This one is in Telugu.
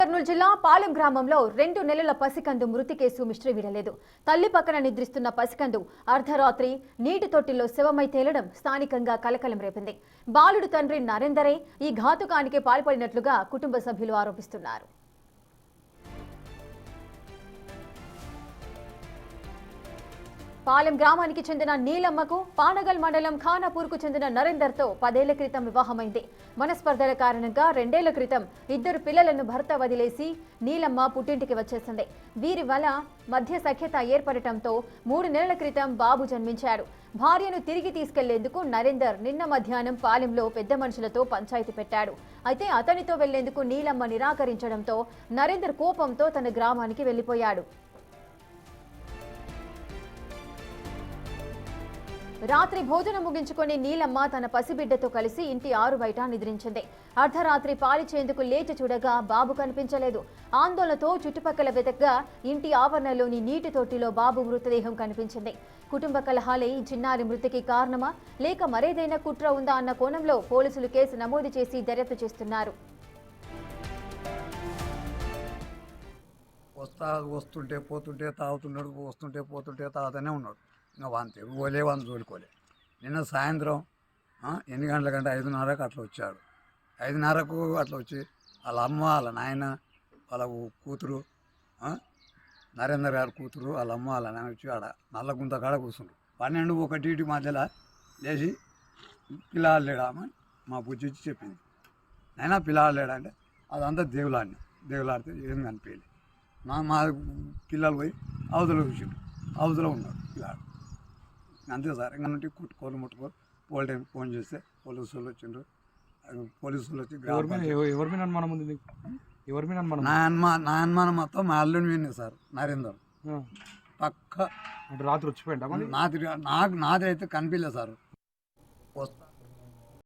కర్నూలు జిల్లా పాలెం గ్రామంలో 2 నెలల పసికందు మృతి కేసు మిస్టరీ వీడలేదు. తల్లి పక్కన నిద్రిస్తున్న పసికందు అర్ధరాత్రి నీటి తొట్టిలో శవమై తేలడం స్థానికంగా కలకలం రేపింది. బాలుడు తండ్రి నరేందరే ఈ ఘాతుకానికి పాల్పడినట్లుగా కుటుంబ సభ్యులు ఆరోపిస్తున్నారు. పాలెం గ్రామానికి చెందిన నీలమ్మకు పానగల్ మండలం ఖానాపూర్కు చెందిన నరేందర్తో 10 ఏళ్ల క్రితం వివాహమైంది. మనస్పర్ధల కారణంగా 2 ఏళ్ల క్రితం 2 పిల్లలను భర్త వదిలేసి నీలమ్మ పుట్టింటికి వచ్చేసింది. వీరి వల్ల మధ్య సఖ్యత ఏర్పడటంతో 3 నెలల క్రితం బాబు జన్మించాడు. భార్యను తిరిగి తీసుకెళ్లేందుకు నరేందర్ నిన్న మధ్యాహ్నం పాలెంలో పెద్ద మనుషులతో పంచాయతీ పెట్టాడు. అయితే అతనితో వెళ్లేందుకు నీలమ్మ నిరాకరించడంతో నరేందర్ కోపంతో తన గ్రామానికి వెళ్లిపోయాడు. రాత్రి భోజనం ముగించుకొని నీలమ్మ తన పసిబిడ్డతో కలిసి ఇంటి ఆరు బయట నిద్రించింది. అర్ధరాత్రి పాలిచేందుకు లేచి చూడగా బాబు కనిపించలేదు. ఆందోళనతో చుట్టుపక్కల వెతకగా ఇంటి ఆవరణలోని నీటి తొట్టిలో బాబు మృతదేహం కనిపించింది. కుటుంబ కలహాలే ఈ చిన్నారి మృతికి కారణమా లేక మరేదైనా కుట్ర ఉందా అన్న కోణంలో పోలీసులు కేసు నమోదు చేసి దర్యాప్తు చేస్తున్నారు. వస్తుంటే పోతుంటే తాగుతున్నాడు, వస్తుంటే పోతుంటే తాగుతూనే ఉన్నాడు. ఇంకా వాంతి ఓలే వాని తోలుకోలే. నిన్న సాయంత్రం 8 గంటలకంటే 5:30కు అట్లా వచ్చాడు. 5:30కు అట్లా వచ్చి వాళ్ళ అమ్మ, వాళ్ళ నాయన, వాళ్ళ కూతురు, నరేందర్ గారి కూతురు, వాళ్ళ అమ్మ, వాళ్ళ నాయన వచ్చి ఆడ నల్లగుంత కాడ కూర్చుండ్రు. 12-1 మధ్యలో లేచి పిల్లాడు లేడామని మా బుజ్జి వచ్చి చెప్పింది. అయినా పిల్లాడు లేడంటే అదంతా దేవులాడితే ఏం కనిపించలేదు. మా పిల్లలు పోయి అవతల కూర్చుండ్రు. అవతల ఉన్నాడు పిల్లాడు. అంతే సార్. ఇంకా నుండి ముట్టుకోరు ఫోన్ చేస్తే పోలీసులు వచ్చిండ్రు. పోలీసులు వచ్చి నా అనుమానం మొత్తం మా అల్లుని వినే సార్ నరేందర్ పక్క రాత్రి వచ్చిపోయిందా? నాది అయితే కనిపించలేదు సార్.